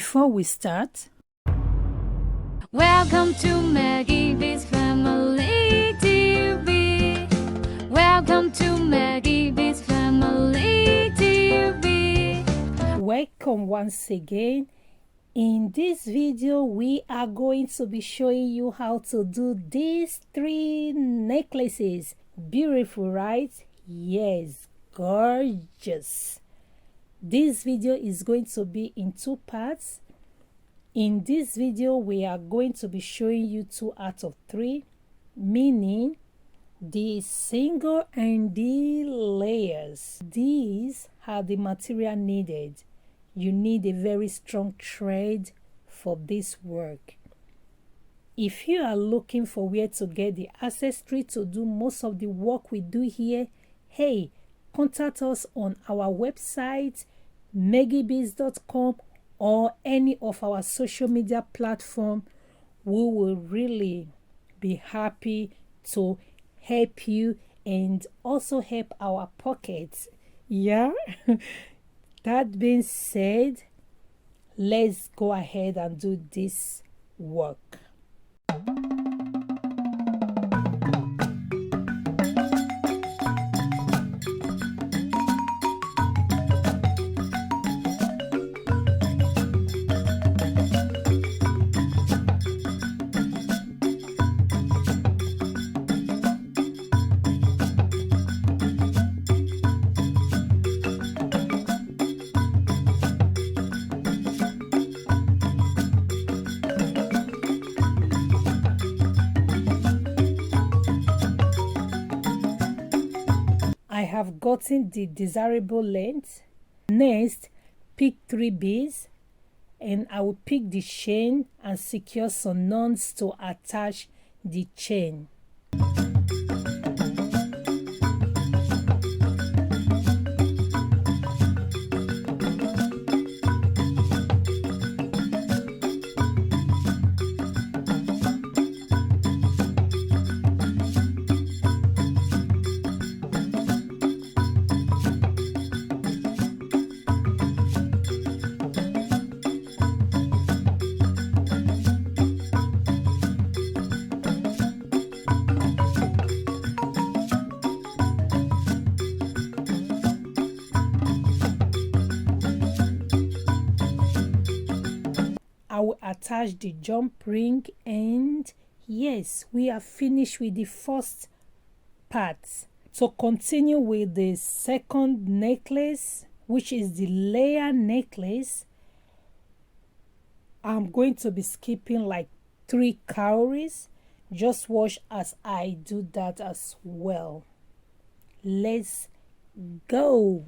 Before we start, welcome to Maggie B's Family TV. Welcome to Maggie B's Family TV. welcome once again. In this video, we are going to be showing you how to do these 3 necklaces. Beautiful, right? Yes, gorgeous. This video is going to be in 2 parts. In this video, we are going to be showing you 2 out of 3, meaning the single and the layers. These are the material needed. You need a very strong thread for this work. If you are looking for where to get the accessory to do most of the work we do here, hey, contact us on our website, maggiebees.com, or any of our social media platform. We will really be happy to help you and also help our pockets. Yeah. That being said, let's go ahead and do this work. I have gotten the desirable length. Next, pick 3 beads and I will pick the chain and secure some knots to attach the chain. I will attach the jump ring, and yes, we are finished with the first part. To continue with the second necklace, which is the layer necklace, I'm going to be skipping like 3 cowries. Just watch as I do that as well. Let's go.